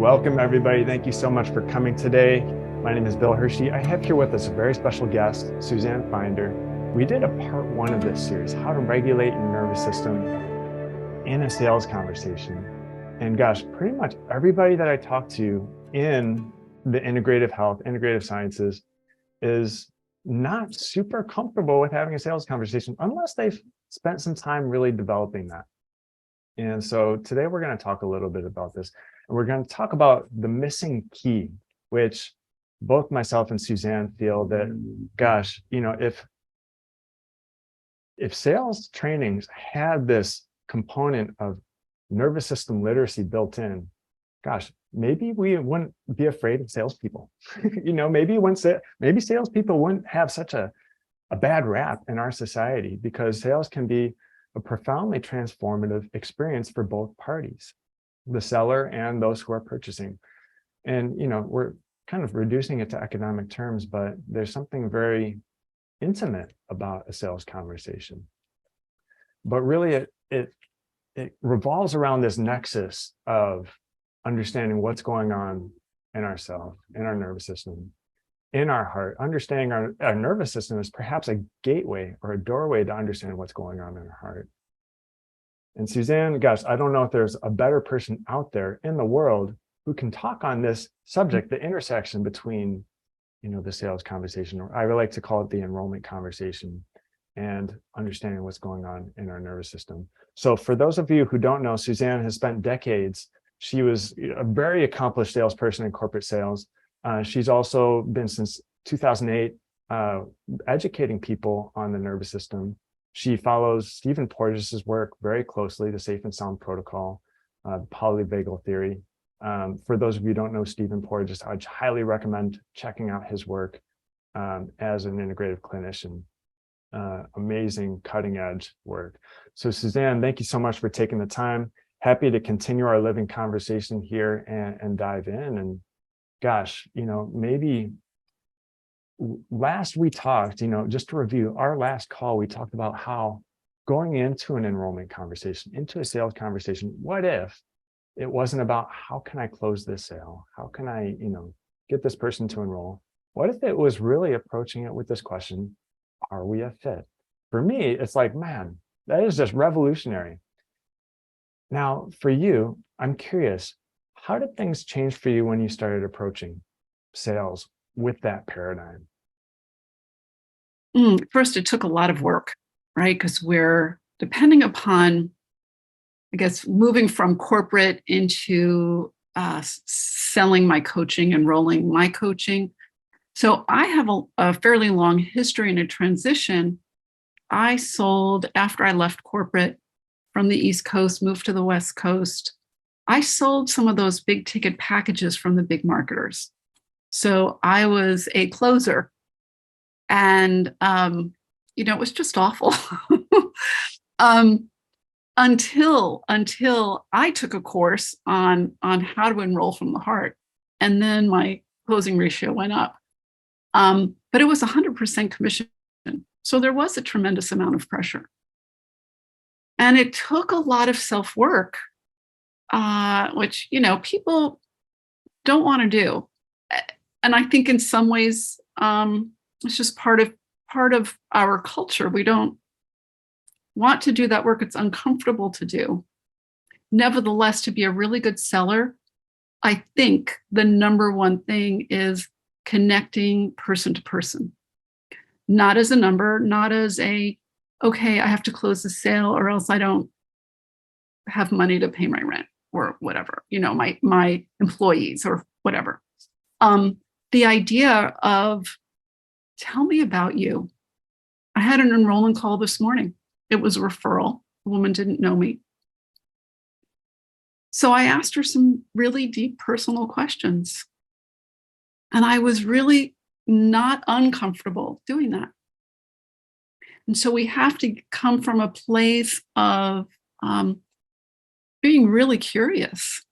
Welcome, everybody. Thank you so much for coming today. My name is Bill Hershey. I have here with us a very special guest, Suzanne Finder. We did a part one of this series, how to regulate your nervous system in a sales conversation. And gosh, pretty much everybody that I talk to in the integrative health, integrative sciences is not super comfortable with having a sales conversation unless they've spent some time really developing that. And so today we're going to talk a little bit about this. And we're going to talk about the missing key, which both myself and Suzanne feel that, gosh, if sales trainings had this component of nervous system literacy built in, gosh, maybe we wouldn't be afraid of salespeople. Maybe salespeople wouldn't have such a bad rap in our society, because sales can be a profoundly transformative experience for both parties, the seller and those who are purchasing. And, we're kind of reducing it to economic terms, but there's something very intimate about a sales conversation. But really, it revolves around this nexus of understanding what's going on in ourselves, in our nervous system, in our heart. Understanding our nervous system is perhaps a gateway or a doorway to understand what's going on in our heart. And Suzanne, gosh, I don't know if there's a better person out there in the world who can talk on this subject, the intersection between, the sales conversation, or I like to call it the enrollment conversation, and understanding what's going on in our nervous system. So for those of you who don't know, Suzanne has spent decades. She was a very accomplished salesperson in corporate sales. She's also been since 2008 educating people on the nervous system. She follows Stephen Porges's work very closely, the Safe and Sound Protocol, polyvagal theory. For those of you who don't know Stephen Porges, I'd highly recommend checking out his work as an integrative clinician. Amazing, cutting edge work. So Suzanne, thank you so much for taking the time. Happy to continue our living conversation here and dive in. And gosh, maybe last we talked, just to review our last call, we talked about how going into an enrollment conversation, into a sales conversation, what if it wasn't about how can I close this sale? How can I, get this person to enroll? What if it was really approaching it with this question, are we a fit? For me, it's like, man, that is just revolutionary. Now, for you, I'm curious, how did things change for you when you started approaching sales with that paradigm? First, it took a lot of work, right? Because we're depending upon, I guess, moving from corporate into selling my coaching, enrolling my coaching. So I have a fairly long history in a transition. I sold after I left corporate from the East Coast, moved to the West Coast. I sold some of those big ticket packages from the big marketers. So I was a closer, and it was just awful until I took a course on how to enroll from the heart, and then my closing ratio went up. But it was 100% commission, so there was a tremendous amount of pressure, and it took a lot of self-work, which people don't want to do. And I think in some ways, it's just part of our culture. We don't want to do that work. It's uncomfortable to do. Nevertheless, to be a really good seller, I think the number one thing is connecting person to person, not as a number, not as okay, I have to close the sale or else I don't have money to pay my rent or whatever, my employees or whatever. The idea of, tell me about you. I had an enrollment call this morning. It was a referral. The woman didn't know me. So I asked her some really deep personal questions. And I was really not uncomfortable doing that. And so we have to come from a place of being really curious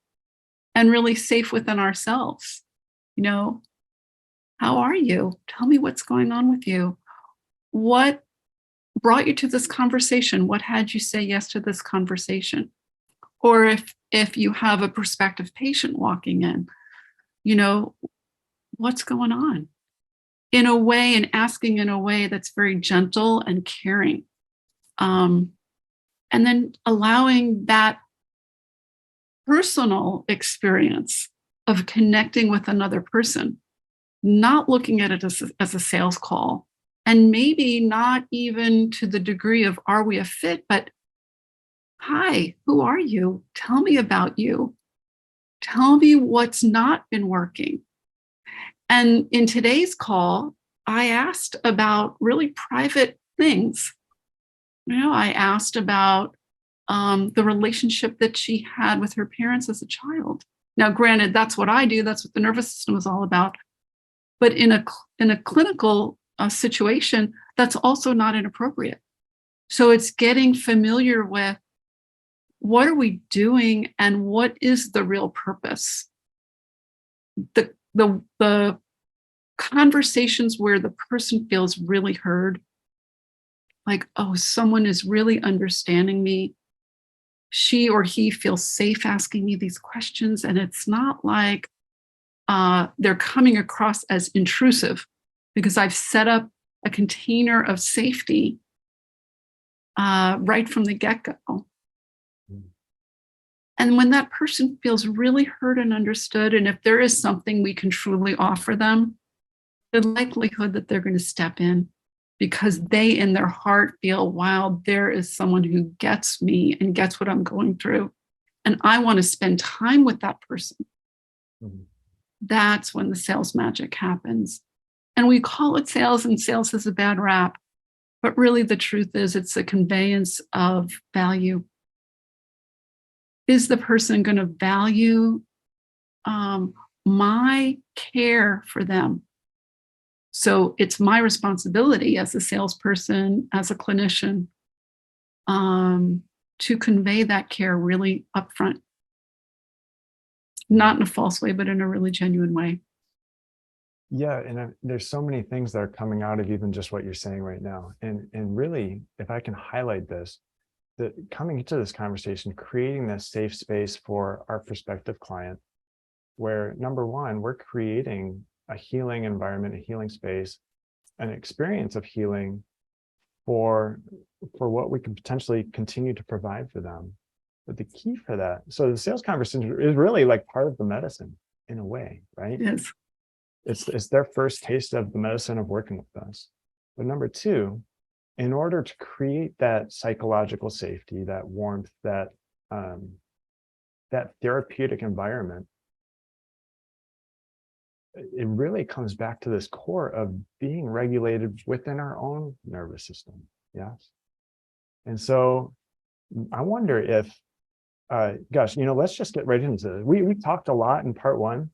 and really safe within ourselves. How are you? Tell me what's going on with you. What brought you to this conversation? What had you say yes to this conversation? Or if if you have a prospective patient walking in, what's going on? In a way, and asking in a way that's very gentle and caring. And then allowing that personal experience of connecting with another person, not looking at it as a sales call, and maybe not even to the degree of, are we a fit, but hi, who are you? Tell me about you. Tell me what's not been working. And in today's call, I asked about really private things. I asked about the relationship that she had with her parents as a child. Now, granted, that's what I do. That's what the nervous system is all about. But in a clinical situation, that's also not inappropriate. So it's getting familiar with what are we doing and what is the real purpose. The conversations where the person feels really heard, like, oh, someone is really understanding me. She or he feels safe asking me these questions. And it's not like they're coming across as intrusive because I've set up a container of safety right from the get-go. And when that person feels really heard and understood, and if there is something we can truly offer them, the likelihood that they're going to step in because they in their heart feel, wow, there is someone who gets me and gets what I'm going through. And I want to spend time with that person. Mm-hmm. That's when the sales magic happens. And we call it sales, and sales has a bad rap. But really, the truth is it's a conveyance of value. Is the person going to value my care for them? So it's my responsibility as a salesperson, as a clinician, to convey that care really upfront. Not in a false way, but in a really genuine way. Yeah, and there's so many things that are coming out of even just what you're saying right now. And really, if I can highlight this, that coming into this conversation, creating this safe space for our prospective client, where number one, we're creating a healing environment, a healing space, an experience of healing for what we can potentially continue to provide for them. But the key for that, so the sales conversation is really like part of the medicine in a way, right? Yes. It's their first taste of the medicine of working with us. But number two, in order to create that psychological safety, that warmth, that therapeutic environment, it really comes back to this core of being regulated within our own nervous system. Yes. And so I wonder if, gosh, let's just get right into it. We talked a lot in part one.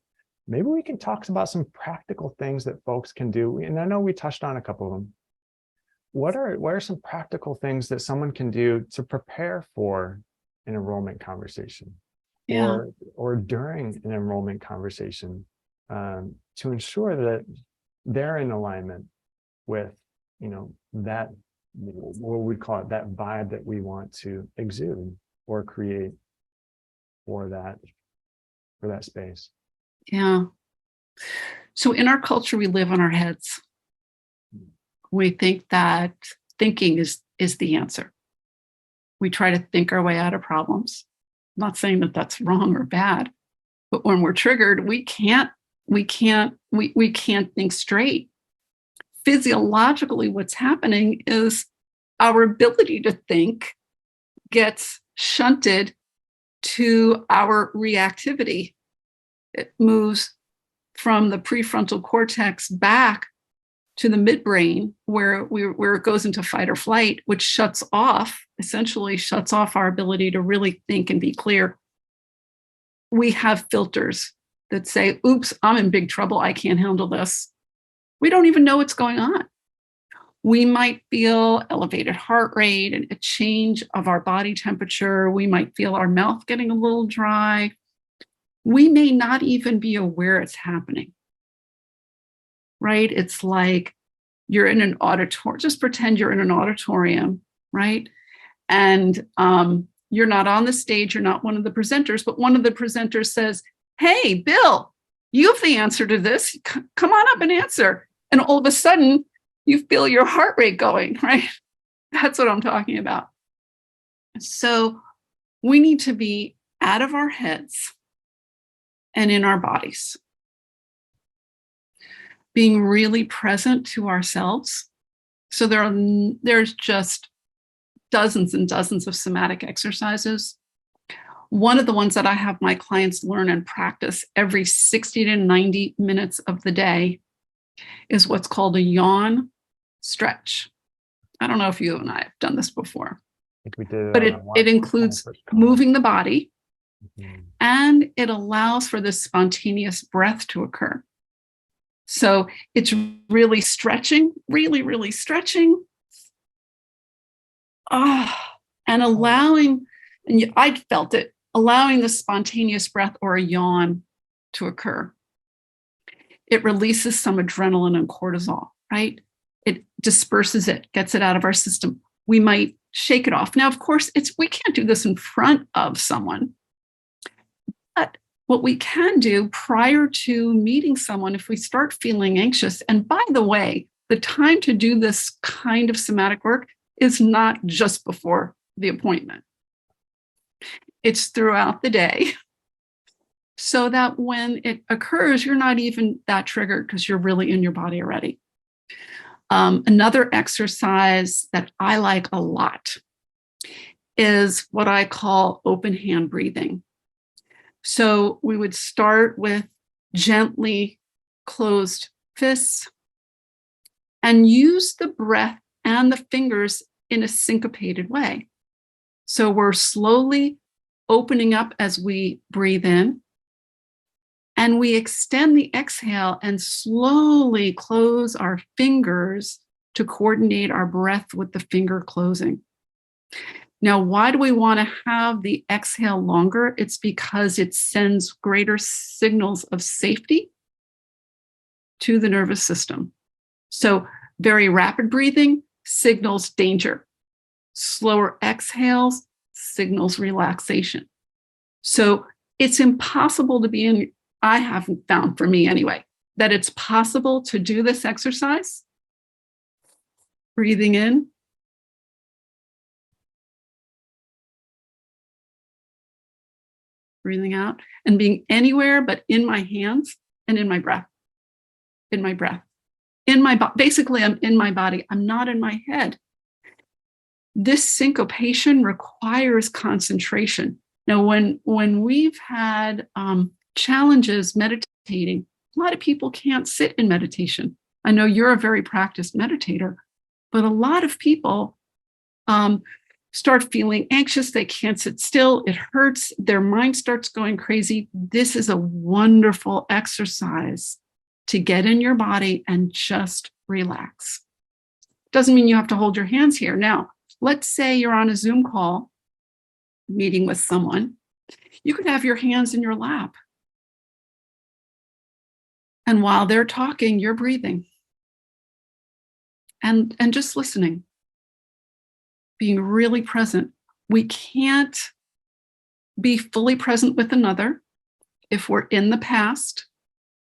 Maybe we can talk about some practical things that folks can do. And I know we touched on a couple of them. What are some practical things that someone can do to prepare for an enrollment conversation, or during an enrollment conversation, to ensure that they're in alignment with, that, what we call it, that vibe that we want to exude or create for that space. Yeah. So in our culture, we live on our heads. We think that thinking is the answer. We try to think our way out of problems. I'm not saying that that's wrong or bad, but when we're triggered, we can't think straight. Physiologically, what's happening is our ability to think gets shunted to our reactivity. It moves from the prefrontal cortex back to the midbrain, where it goes into fight or flight, which essentially shuts off our ability to really think and be clear. We have filters that say, oops, I'm in big trouble. I can't handle this. We don't even know what's going on. We might feel elevated heart rate and a change of our body temperature. We might feel our mouth getting a little dry. We may not even be aware it's happening. Right? It's like you're in an auditorium. Just pretend you're in an auditorium, right? And You're not on the stage, you're not one of the presenters, but one of the presenters says, hey, Bill, you have the answer to this. Come on up and answer. And all of a sudden, you feel your heart rate going, right? That's what I'm talking about. So we need to be out of our heads and in our bodies, being really present to ourselves. So there's just dozens and dozens of somatic exercises. One of the ones that I have my clients learn and practice every 60 to 90 minutes of the day is what's called a yawn stretch. I don't know if you and I have done this before, I think we did, but it includes moving the body, and it allows for this spontaneous breath to occur. So it's really stretching, really stretching. And allowing, and I felt it, allowing the spontaneous breath or a yawn to occur. It releases some adrenaline and cortisol, right? It disperses it, gets it out of our system. We might shake it off. Now, of course, we can't do this in front of someone. But what we can do prior to meeting someone, if we start feeling anxious, and by the way, the time to do this kind of somatic work is not just before the appointment. It's throughout the day, so that when it occurs, you're not even that triggered because you're really in your body already. Another exercise that I like a lot is what I call open hand breathing. So we would start with gently closed fists and use the breath and the fingers in a syncopated way. So we're slowly opening up as we breathe in, and we extend the exhale and slowly close our fingers to coordinate our breath with the finger closing. Now, why do we want to have the exhale longer? It's because it sends greater signals of safety to the nervous system. So very rapid breathing signals danger. Slower exhales signals relaxation. So it's impossible to be in, I haven't found, for me anyway, that it's possible to do this exercise, breathing in, breathing out, and being anywhere but in my hands and in my breath, in my breath, in my body. Basically, I'm in my body. I'm not in my head. This syncopation requires concentration. Now, when we've had challenges meditating, a lot of people can't sit in meditation. I know you're a very practiced meditator, but a lot of people start feeling anxious. They can't sit still. It hurts. Their mind starts going crazy. This is a wonderful exercise to get in your body and just relax. Doesn't mean you have to hold your hands here. Now, let's say you're on a Zoom call meeting with someone. You could have your hands in your lap. And while they're talking, you're breathing and just listening, being really present. We can't be fully present with another if we're in the past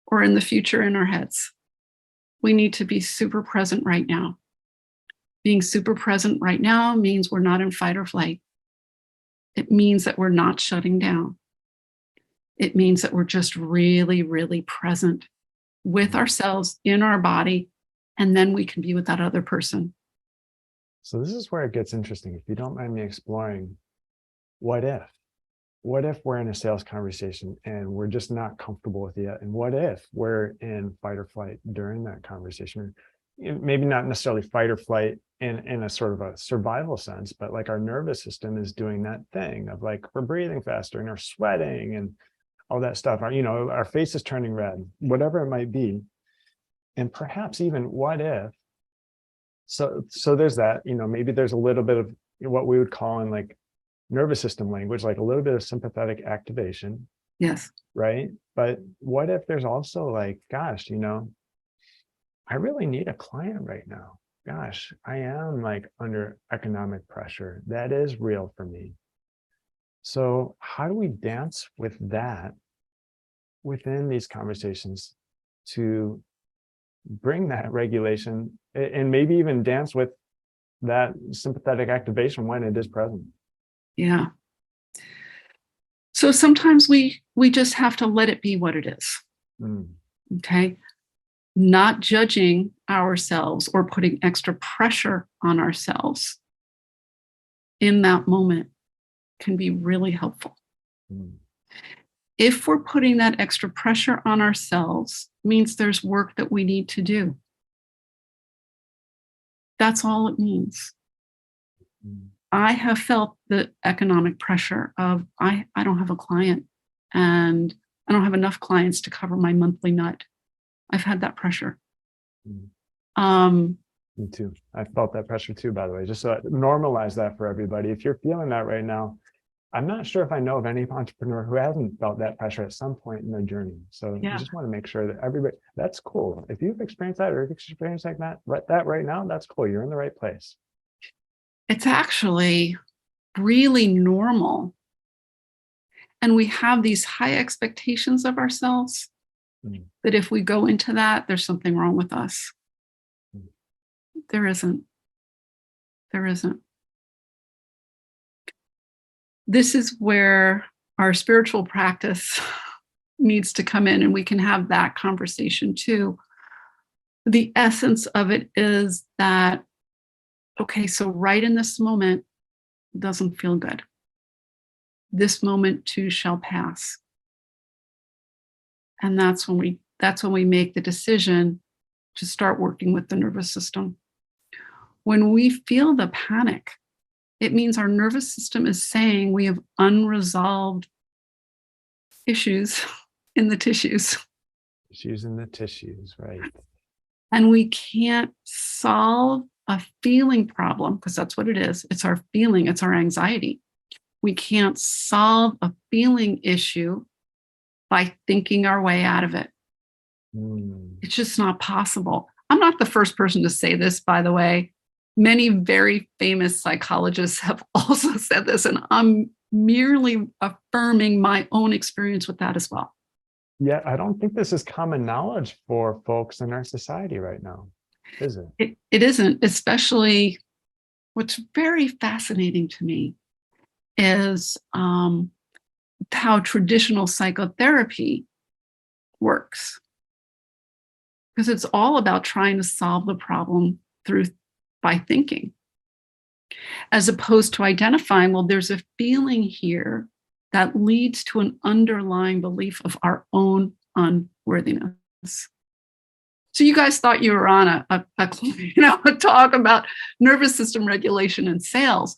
or in the future in our heads. We need to be super present right now. Being super present right now means we're not in fight or flight. It means that we're not shutting down. It means that we're just really, really present with ourselves in our body, and then we can be with that other person. So this is where it gets interesting. If you don't mind me exploring, what if? What if we're in a sales conversation and we're just not comfortable with it yet? And what if we're in fight or flight during that conversation? Maybe not necessarily fight or flight in a sort of a survival sense, but like our nervous system is doing that thing of like, we're breathing faster and we're sweating and all that stuff. Our face is turning red, whatever it might be. And perhaps even what if, so there's that, maybe there's a little bit of what we would call in like nervous system language, like a little bit of sympathetic activation. Yes. Right. But what if there's also like, gosh, I really need a client right now. Gosh, I am like under economic pressure. That is real for me. So how do we dance with that within these conversations to bring that regulation and maybe even dance with that sympathetic activation when it is present? Yeah. So sometimes we just have to let it be what it is. Mm, Okay. Not judging ourselves or putting extra pressure on ourselves in that moment can be really helpful. mm, If we're putting that extra pressure on ourselves, means there's work that we need to do. That's all it means. mm. I have felt the economic pressure of I don't have a client and I don't have enough clients to cover my monthly nut. I've had that pressure. Mm. Um, Me too. I felt that pressure too, by the way. Just so normalize that for everybody. If you're feeling that right now, I'm not sure if I know of any entrepreneur who hasn't felt that pressure at some point in their journey. So I yeah, just want to make sure that everybody, that's cool. If you've experienced that or if you've experienced like that right now, that's cool. You're in the right place. it's actually really normal. And we have these high expectations of ourselves Mm, that if we go into that, there's something wrong with us. mm, There isn't. There isn't. This is where our spiritual practice needs to come in, and we can have that conversation too. The essence of it is that, okay, so right in this moment doesn't feel good. This moment too shall pass. And that's when we make the decision to start working with the nervous system. When we feel the panic, it means our nervous system is saying we have unresolved issues in the tissues just using the tissues, right? and we can't solve a feeling problem because that's what it is. It's our feeling, it's our anxiety. We can't solve a feeling issue by thinking our way out of it. Mm, It's just not possible. I'm not the first person to say this, by the way. Many very famous psychologists have also said this, and I'm merely affirming my own experience with that as well. yeah, I don't think this is common knowledge for folks in our society right now, is it? It isn't, especially what's very fascinating to me is how traditional psychotherapy works. Because it's all about trying to solve the problem by thinking, as opposed to identifying, well, there's a feeling here that leads to an underlying belief of our own unworthiness. So you guys thought you were on a talk about nervous system regulation and sales,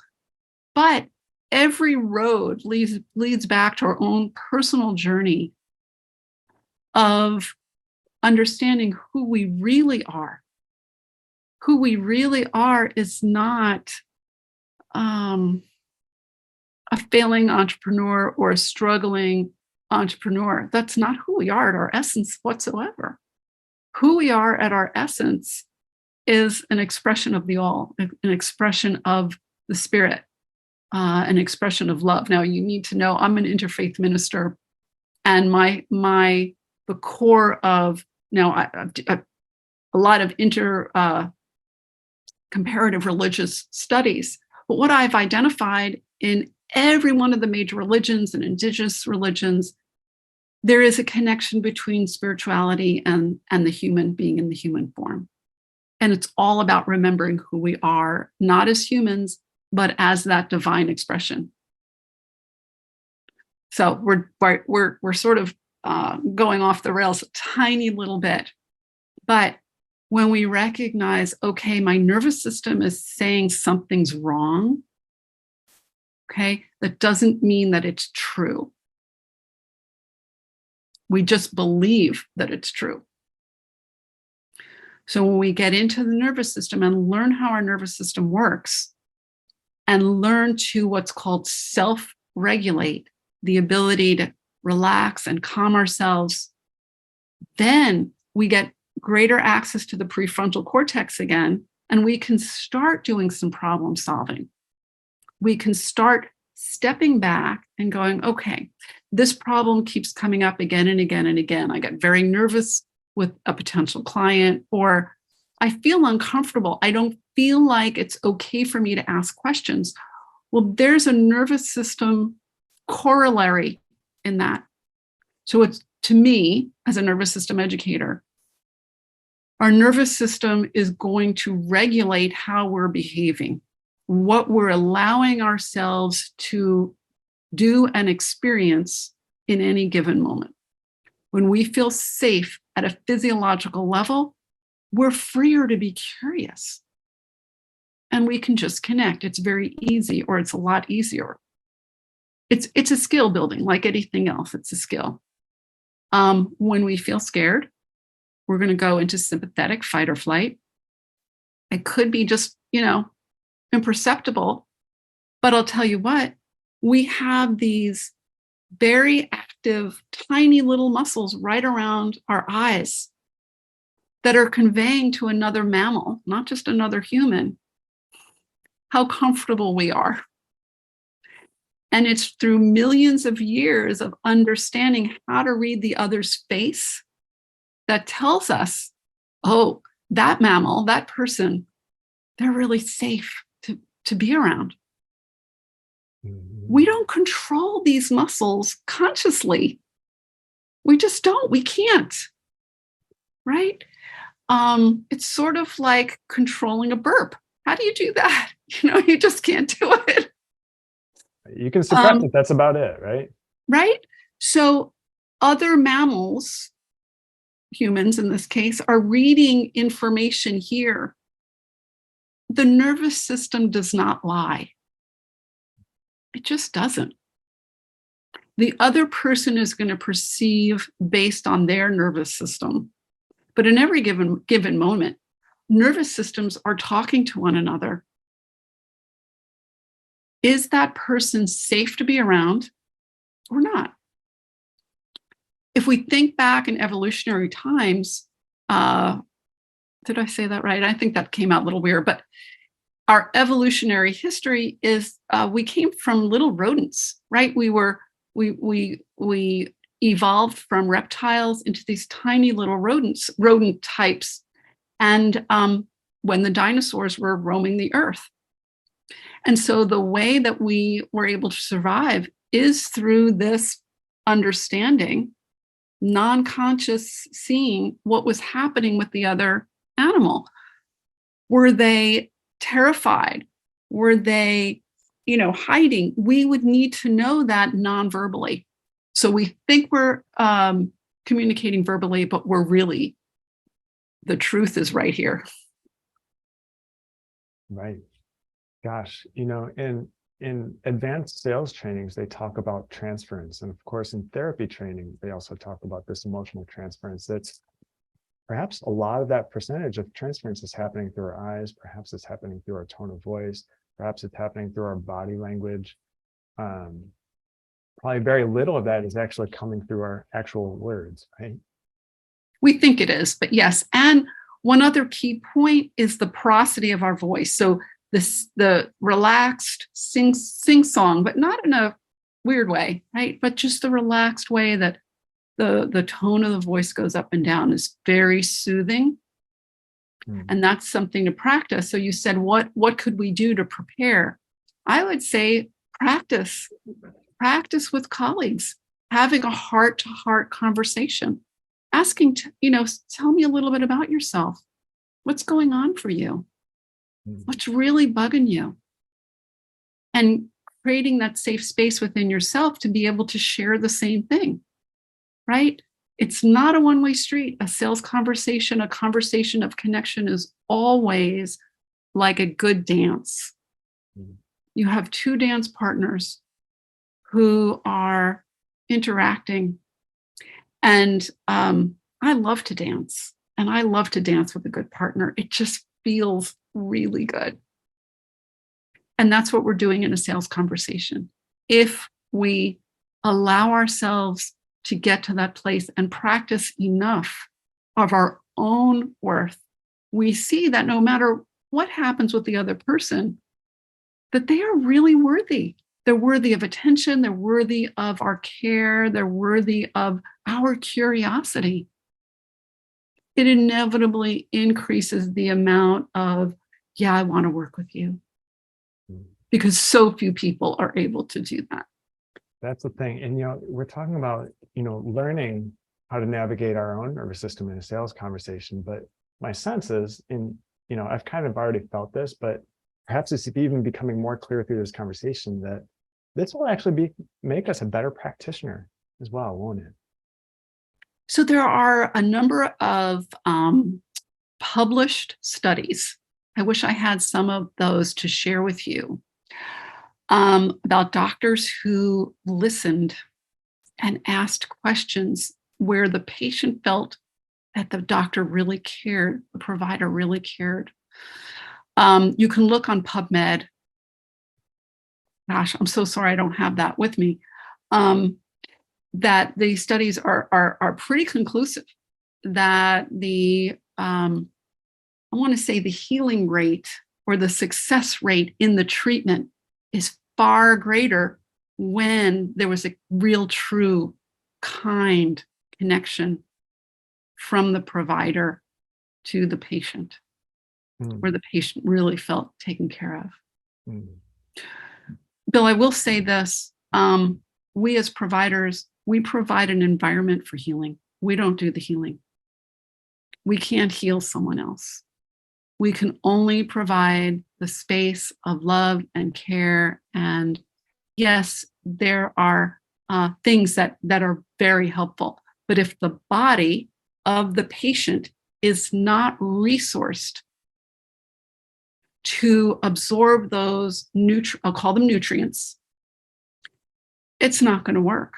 but every road leads back to our own personal journey of understanding who we really are. Who we really are is not a failing entrepreneur or a struggling entrepreneur. That's not who we are at our essence whatsoever. Who we are at our essence is an expression of the all, an expression of the spirit, an expression of love. Now, you need to know I'm an interfaith minister, and the core of a lot of comparative religious studies. But what I've identified in every one of the major religions and indigenous religions, there is a connection between spirituality and the human being in the human form. And it's all about remembering who we are, not as humans, but as that divine expression. So we're sort of going off the rails a tiny little bit. But when we recognize, okay, my nervous system is saying something's wrong, okay, that doesn't mean that it's true. We just believe that it's true. So when we get into the nervous system and learn how our nervous system works and learn to what's called self-regulate, the ability to relax and calm ourselves, then we get greater access to the prefrontal cortex again, and we can start doing some problem solving. We can start stepping back and going, okay, this problem keeps coming up again and again and again. I get very nervous with a potential client, or I feel uncomfortable. I don't feel like it's okay for me to ask questions. Well, there's a nervous system corollary in that. So it's, to me, as a nervous system educator, our nervous system is going to regulate how we're behaving, what we're allowing ourselves to do and experience in any given moment. When we feel safe at a physiological level, we're freer to be curious. And we can just connect. It's very easy, or it's a lot easier. It's a skill building, like anything else. It's a skill. When we feel scared, we're going to go into sympathetic fight or flight. It could be just, imperceptible. But I'll tell you what, we have these very active, tiny little muscles right around our eyes that are conveying to another mammal, not just another human, how comfortable we are. And it's through millions of years of understanding how to read the other's face that tells us, oh, that mammal, that person, they're really safe to be around. We don't control these muscles consciously. We just don't. We can't. Right? It's sort of like controlling a burp. How do you do that? You just can't do it. You can suppress it. That's about it, right? Right? So other mammals, humans in this case, are reading information here. The nervous system does not lie. It just doesn't. The other person is going to perceive based on their nervous system. But in every given moment, nervous systems are talking to one another. Is that person safe to be around or not? If we think back in evolutionary times, did I say that right? I think that came out a little weird, but our evolutionary history is we came from little rodents, right? We evolved from reptiles into these tiny little rodent types. And when the dinosaurs were roaming the earth. And so the way that we were able to survive is through this understanding, non-conscious seeing what was happening with the other animal. Were they terrified? Were they, hiding? We would need to know that non-verbally. So we think we're communicating verbally, but we're really, the truth is right here. Right. Gosh, in advanced sales trainings, they talk about transference. And of course, in therapy training, they also talk about this emotional transference. That's perhaps a lot of that percentage of transference is happening through our eyes. Perhaps it's happening through our tone of voice. Perhaps it's happening through our body language. Probably very little of that is actually coming through our actual words, right? We think it is, but yes. And one other key point is the prosody of our voice. So the relaxed sing song, but not in a weird way, right? But just the relaxed way that the tone of the voice goes up and down is very soothing. And that's something to practice. So you said, what could we do to prepare? I would say practice with colleagues, having a heart-to-heart conversation, asking, tell me a little bit about yourself. What's going on for you? What's really bugging you? And creating that safe space within yourself to be able to share the same thing, right? It's not a one-way street. A sales conversation, a conversation of connection is always like a good dance. You have two dance partners who are interacting. And I love to dance. And I love to dance with a good partner. It just feels really good. And that's what we're doing in a sales conversation. If we allow ourselves to get to that place and practice enough of our own worth, we see that no matter what happens with the other person, that they are really worthy. They're worthy of attention. They're worthy of our care. They're worthy of our curiosity. It inevitably increases the amount of, yeah, I want to work with you, because so few people are able to do that. That's the thing. And, we're talking about, learning how to navigate our own nervous system in a sales conversation. But my sense is I've kind of already felt this, but perhaps it's even becoming more clear through this conversation that this will actually make us a better practitioner as well, won't it? So there are a number of published studies. I wish I had some of those to share with you, about doctors who listened and asked questions where the patient felt that the doctor really cared, the provider really cared. You can look on PubMed. Gosh, I'm so sorry I don't have that with me. That the studies are pretty conclusive that I want to say the healing rate or the success rate in the treatment is far greater when there was a real, true, kind connection from the provider to the patient, where the patient really felt taken care of. Bill, I will say this. We as providers, we provide an environment for healing. We don't do the healing. We can't heal someone else. We can only provide the space of love and care. And yes, there are things that are very helpful. But if the body of the patient is not resourced to absorb those I'll call them nutrients, it's not going to work.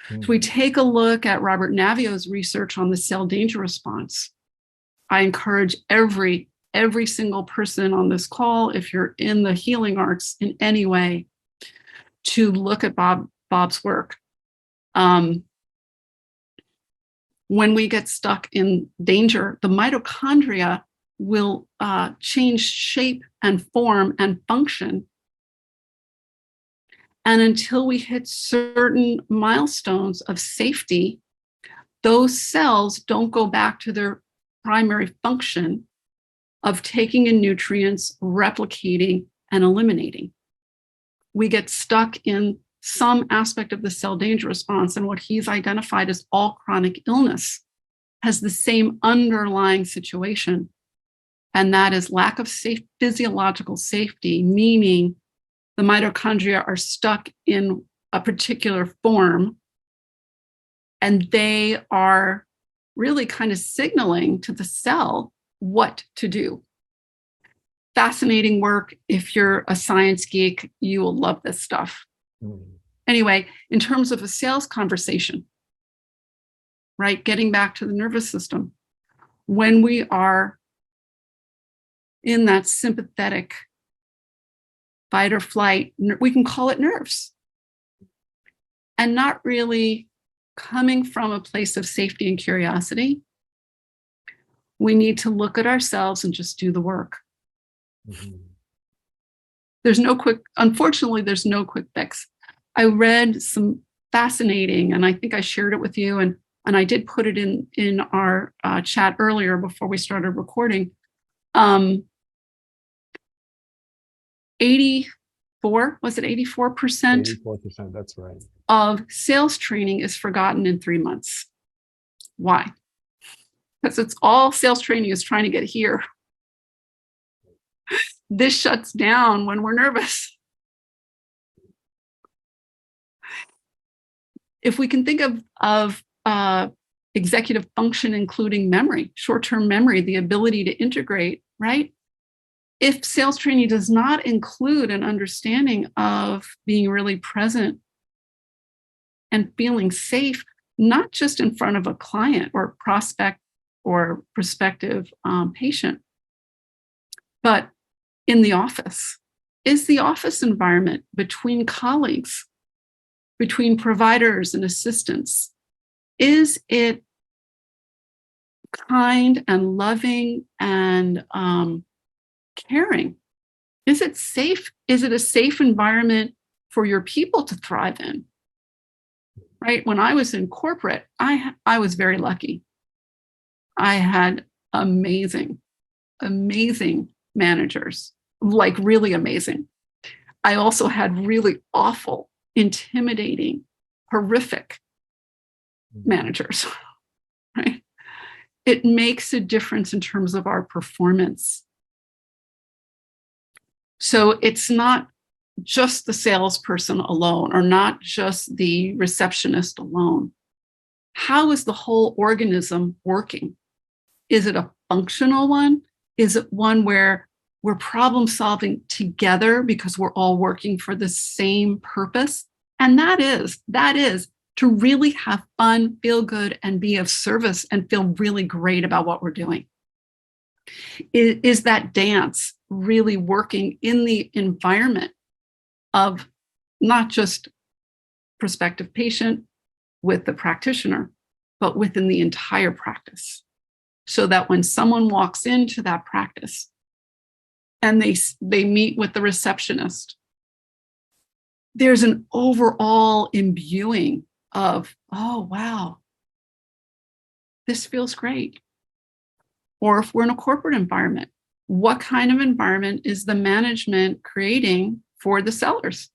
So we take a look at Robert Navio's research on the cell danger response. I encourage every single person on this call, if you're in the healing arts in any way, to look at Bob's work. When we get stuck in danger, the mitochondria will change shape and form and function. And until we hit certain milestones of safety, those cells don't go back to their primary function of taking in nutrients, replicating, and eliminating. We get stuck in some aspect of the cell danger response, and what he's identified as all chronic illness has the same underlying situation, and that is lack of physiological safety, meaning the mitochondria are stuck in a particular form, and they are really kind of signaling to the cell what to do. Fascinating work. If you're a science geek, you will love this stuff. Anyway, in terms of a sales conversation, right, getting back to the nervous system, when we are in that sympathetic fight or flight, we can call it nerves, and not really coming from a place of safety and curiosity. We need to look at ourselves and just do the work. Unfortunately, there's no quick fix. I read some fascinating, and I think I shared it with you, and I did put it in our chat earlier before we started recording. 84%? 84%, that's right. Of sales training is forgotten in 3 months. Why? Because it's all sales training is trying to get here. This shuts down when we're nervous. If we can think of executive function, including memory, short-term memory, the ability to integrate, right? If sales training does not include an understanding of being really present and feeling safe, not just in front of a client or prospect or prospective patient, but in the office, is the office environment between colleagues, between providers and assistants, is it kind and loving and caring? Is it safe? Is it a safe environment for your people to thrive in, right? When I was in corporate, I was very lucky. I had amazing managers, like really amazing. I also had really awful, intimidating, horrific managers, right? It makes a difference in terms of our performance. So it's not just the salesperson alone, or not just the receptionist alone. How is the whole organism working? Is it a functional one? Is it one where we're problem solving together because we're all working for the same purpose? And that is to really have fun, feel good, and be of service and feel really great about what we're doing. Is that dance really working in the environment of not just prospective patient with the practitioner, but within the entire practice? So that when someone walks into that practice and they meet with the receptionist, there's an overall imbuing of, oh, wow, this feels great. Or if we're in a corporate environment, what kind of environment is the management creating for the sellers?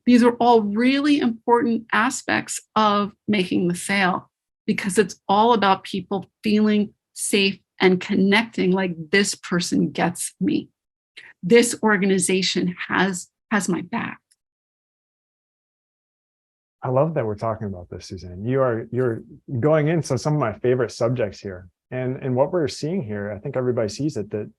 These are all really important aspects of making the sale, because it's all about people feeling safe and connecting, like this person gets me. This organization has my back. I love that we're talking about this, Suzanne. You're going into some of my favorite subjects here. And what we're seeing here, I think everybody sees it, that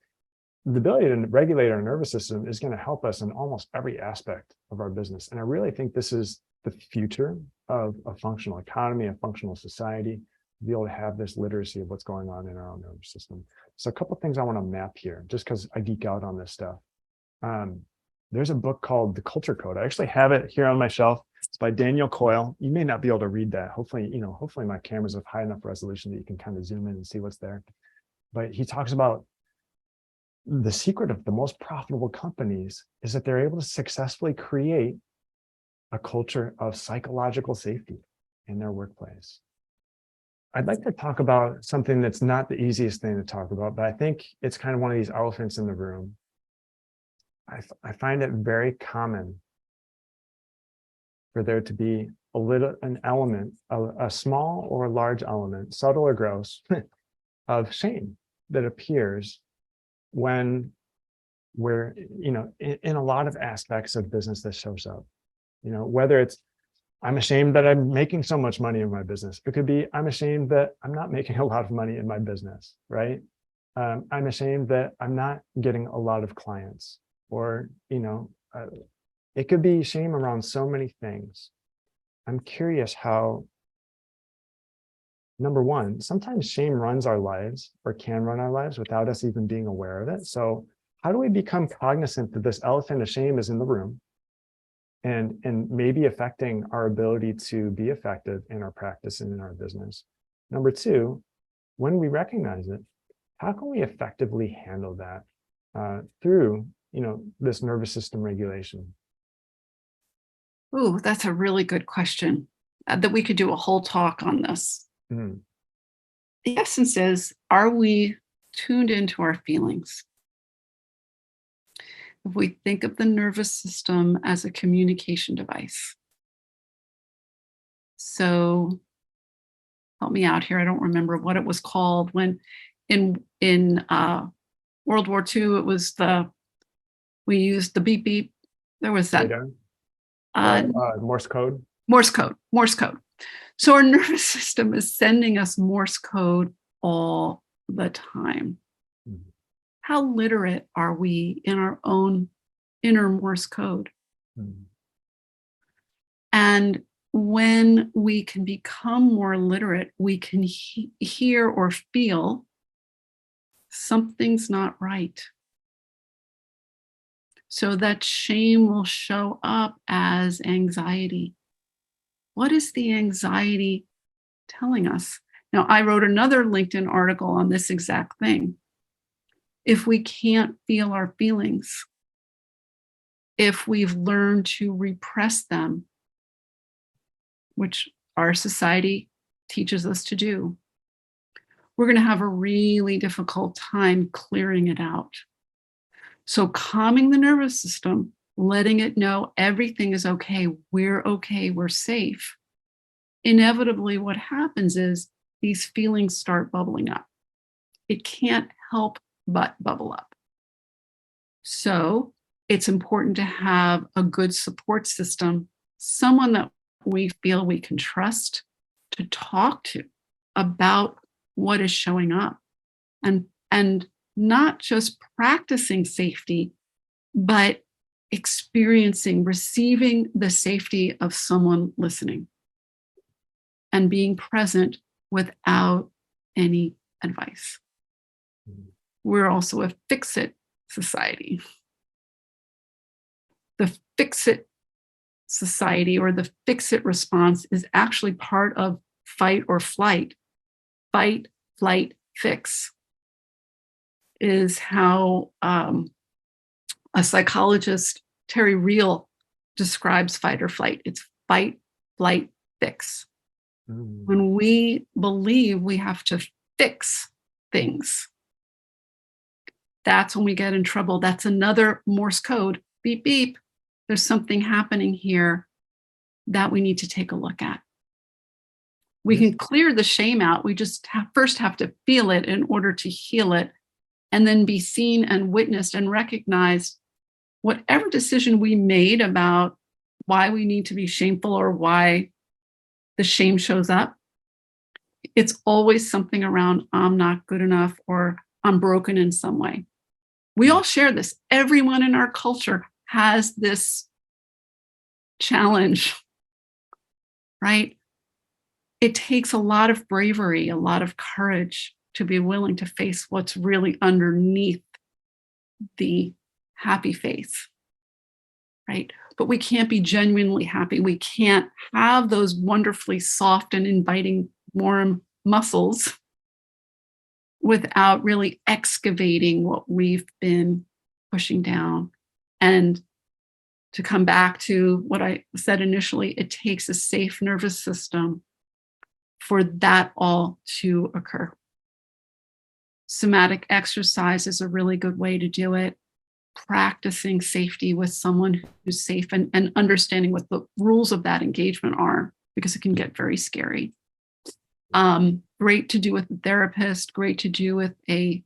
the ability to regulate our nervous system is going to help us in almost every aspect of our business. And I really think this is the future of a functional economy, a functional society, to be able to have this literacy of what's going on in our own nervous system. So a couple of things I want to map here, just because I geek out on this stuff. There's a book called The Culture Code. I actually have it here on my shelf. It's by Daniel Coyle. You may not be able to read that. Hopefully, hopefully my camera's of high enough resolution that you can kind of zoom in and see what's there. But he talks about the secret of the most profitable companies is that they're able to successfully create a culture of psychological safety in their workplace. I'd like to talk about something that's not the easiest thing to talk about, but I think it's kind of one of these elephants in the room. I find it very common for there to be an element, a small or large element, subtle or gross, of shame that appears when we're, in a lot of aspects of business that shows up. Whether it's, I'm ashamed that I'm making so much money in my business. It could be, I'm ashamed that I'm not making a lot of money in my business, right? I'm ashamed that I'm not getting a lot of clients, or, it could be shame around so many things. I'm curious how, number one, sometimes shame runs our lives, or can run our lives without us even being aware of it. So how do we become cognizant that this elephant of shame is in the room and maybe affecting our ability to be effective in our practice and in our business? Number two, when we recognize it, how can we effectively handle that through, this nervous system regulation? Ooh, that's a really good question that we could do a whole talk on this. Mm. The essence is, are we tuned into our feelings? If we think of the nervous system as a communication device. So help me out here. I don't remember what it was called when in World War II, it was we used the beep beep. There was that Morse code. Morse code. So our nervous system is sending us Morse code all the time. Mm-hmm. How literate are we in our own inner Morse code? Mm-hmm. And when we can become more literate, we can hear or feel something's not right. So that shame will show up as anxiety. What is the anxiety telling us? Now, I wrote another LinkedIn article on this exact thing. If we can't feel our feelings, if we've learned to repress them, which our society teaches us to do, we're going to have a really difficult time clearing it out. So calming the nervous system, letting it know everything is okay, we're safe. Inevitably, what happens is these feelings start bubbling up. It can't help but bubble up. So it's important to have a good support system, someone that we feel we can trust to talk to about what is showing up, and not just practicing safety, but experiencing, receiving the safety of someone listening and being present without any advice. We're also a fix-it society. The fix-it society, or the fix-it response, is actually part of fight or flight. Fight, flight, fix is how a psychologist, Terry Real, describes fight or flight. It's fight, flight, fix. When we believe we have to fix things, that's when we get in trouble. That's another Morse code. Beep, beep. There's something happening here that we need to take a look at. We can clear the shame out. We just first have to feel it in order to heal it, and then be seen and witnessed and recognized. Whatever decision we made about why we need to be shameful or why the shame shows up, it's always something around I'm not good enough or I'm broken in some way. We all share this. Everyone in our culture has this challenge, right? It takes a lot of bravery, a lot of courage to be willing to face what's really underneath the happy face, right? But we can't be genuinely happy. We can't have those wonderfully soft and inviting, warm muscles without really excavating what we've been pushing down. And to come back to what I said initially, it takes a safe nervous system for that all to occur. Somatic exercise is a really good way to do it. Practicing safety with someone who's safe, and understanding what the rules of that engagement are, because it can get very scary. Great to do with a therapist, great to do with a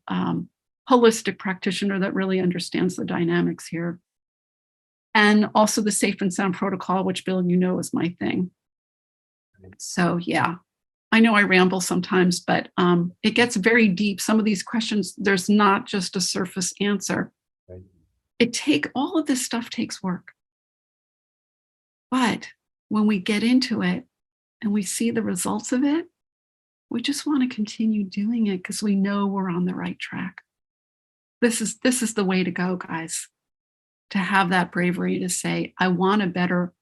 holistic practitioner that really understands the dynamics here. And also the safe and sound protocol, which, Bill, you know, is my thing. So yeah, I know I ramble sometimes, but it gets very deep. Some of these questions, there's not just a surface answer. All of this stuff takes work. But when we get into it and we see the results of it, we just want to continue doing it because we know we're on the right track. This is the way to go, guys. To have that bravery to say, I want a better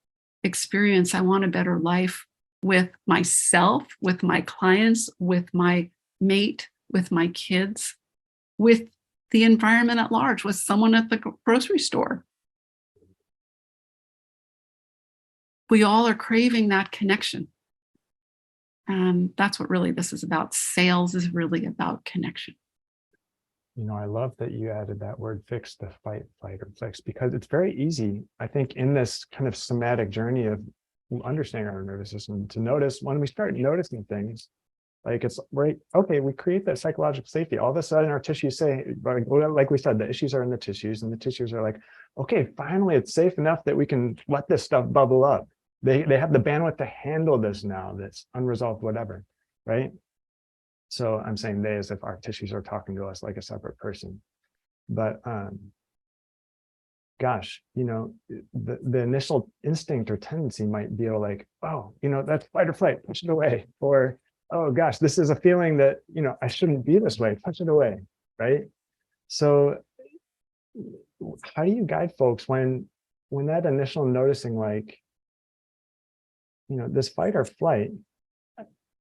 experience. I want a better life with myself, with my clients, with my mate, with my kids, with the environment at large, with someone at the grocery store. We all are craving that connection. And that's what really this is about. Sales is really about connection. You know, I love that you added that word fix, the fight, flight, or fix, because it's very easy, I think, in this kind of somatic journey of understanding our nervous system, to notice when we start noticing things, like it's right, okay, we create that psychological safety. All of a sudden our tissues say, like we said, the issues are in the tissues, and the tissues are like, okay, finally it's safe enough that we can let this stuff bubble up. They have the bandwidth to handle this now, that's unresolved, whatever, right? So I'm saying they as if our tissues are talking to us like a separate person. But gosh, you know, the initial instinct or tendency might be like, oh, you know, that's fight or flight, push it away. Or, oh gosh, this is a feeling that, you know, I shouldn't be this way, push it away, right? So how do you guide folks when that initial noticing, like, you know, this fight or flight,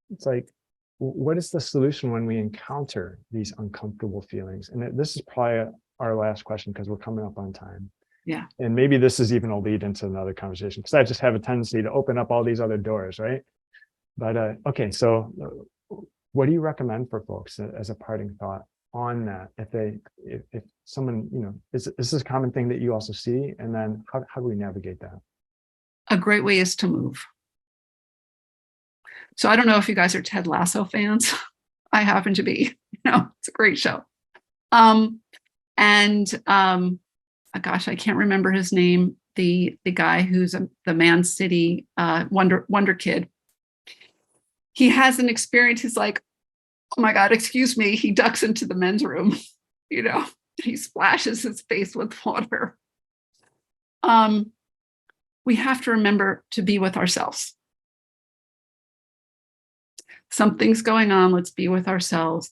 it's like, what is the solution when we encounter these uncomfortable feelings? And this is probably our last question because we're coming up on time. Yeah. And maybe this is even a lead into another conversation, because I just have a tendency to open up all these other doors, right? But okay, so what do you recommend for folks as a parting thought on that? If someone, is this a common thing that you also see? And then how do we navigate that? A great way is to move. So I don't know if you guys are Ted Lasso fans. I happen to be. It's a great show. Gosh, I can't remember his name. The guy who's the Man City Wonder Kid. He has an experience. He's like, oh my God, excuse me. He ducks into the men's room. He splashes his face with water. We have to remember to be with ourselves. Something's going on. Let's be with ourselves.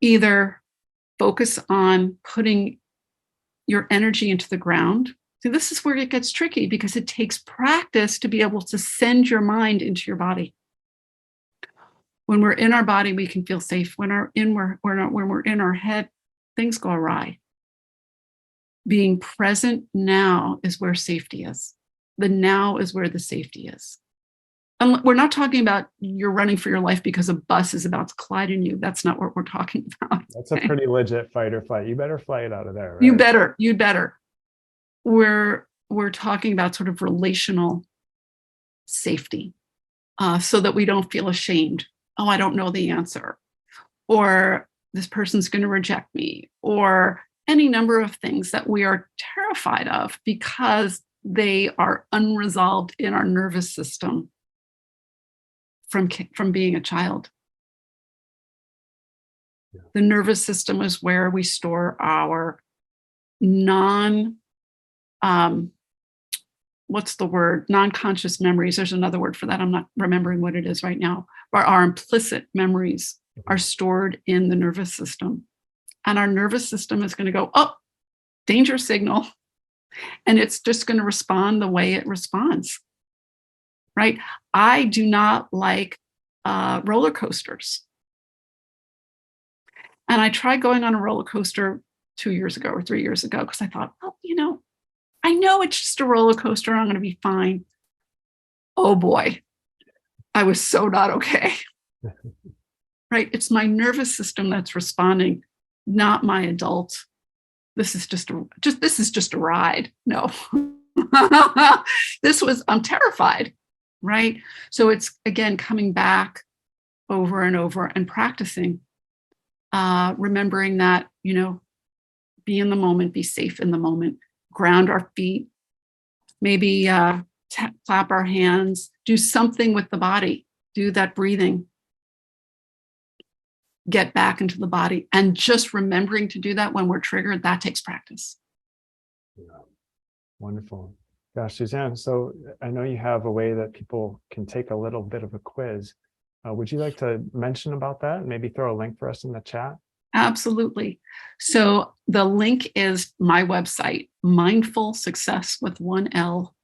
Either focus on putting your energy into the ground. See, this is where it gets tricky, because it takes practice to be able to send your mind into your body. When we're in our body, we can feel safe. When we're in our head, things go awry. Being present now is where safety is. The now is where the safety is. And we're not talking about you're running for your life because a bus is about to collide in you. That's not what we're talking about. That's a pretty legit fight or flight. You better fly it out of there, right? You better. We're talking about sort of relational safety, so that we don't feel ashamed. Oh, I don't know the answer, or this person's going to reject me, or any number of things that we are terrified of because they are unresolved in our nervous system from being a child. Yeah. The nervous system is where we store our non-conscious memories. There's another word for that. I'm not remembering what it is right now. But our implicit memories are stored in the nervous system. And our nervous system is going to go, oh, danger signal. And it's just going to respond the way it responds. Right? I do not like roller coasters. And I tried going on a roller coaster 2 years ago or 3 years ago, because I thought, oh, I know it's just a roller coaster. I'm going to be fine. Oh boy, I was so not okay. Right? It's my nervous system that's responding, not my adult. This is just a ride. No, I'm terrified. Right? So it's, again, coming back over and over and practicing, remembering that, be in the moment, be safe in the moment, ground our feet, maybe clap our hands, do something with the body, do that breathing, get back into the body. And just remembering to do that when we're triggered, that takes practice. Yeah. Wonderful. Gosh, Suzanne, so I know you have a way that people can take a little bit of a quiz. Would you like to mention about that and maybe throw a link for us in the chat? Absolutely. So the link is my website, Mindful Success with one L.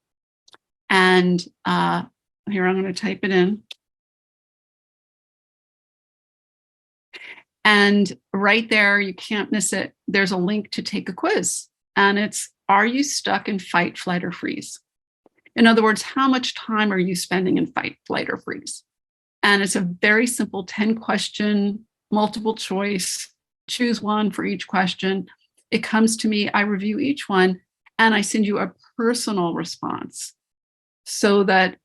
And here I'm going to type it in. And right there, you can't miss it. There's a link to take a quiz. And it's, are you stuck in fight, flight, or freeze? In other words, how much time are you spending in fight, flight, or freeze? And it's a very simple 10-question, multiple choice, choose one for each question. It comes to me, I review each one, and I send you a personal response so that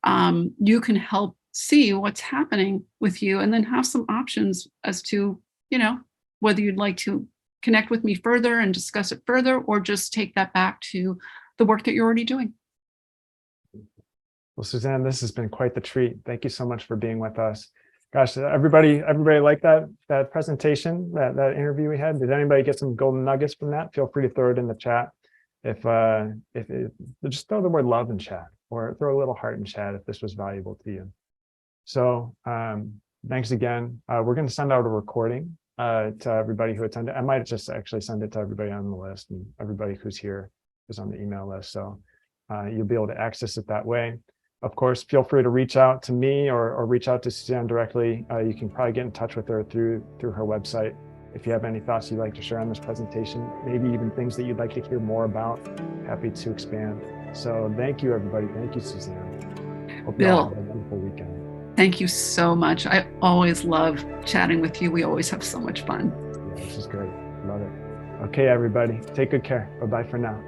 you can help see what's happening with you, and then have some options as to, whether you'd like to connect with me further and discuss it further, or just take that back to the work that you're already doing. Well, Suzanne, this has been quite the treat. Thank you so much for being with us. Gosh, everybody like that presentation, that interview we had? Did anybody get some golden nuggets from that? Feel free to throw it in the chat. If just throw the word love in chat, or throw a little heart in chat if this was valuable to you. So thanks again. We're going to send out a recording to everybody who attended. I might just actually send it to everybody on the list, and everybody who's here is on the email list. So you'll be able to access it that way. Of course, feel free to reach out to me or reach out to Suzanne directly. You can probably get in touch with her through her website. If you have any thoughts you'd like to share on this presentation, maybe even things that you'd like to hear more about, happy to expand. So thank you, everybody. Thank you, Suzanne. Hope you all Bill, have a wonderful weekend. thank you so much. I always love chatting with you. We always have so much fun. Yeah, this is great. Love it. Okay, everybody, take good care. Bye-bye for now.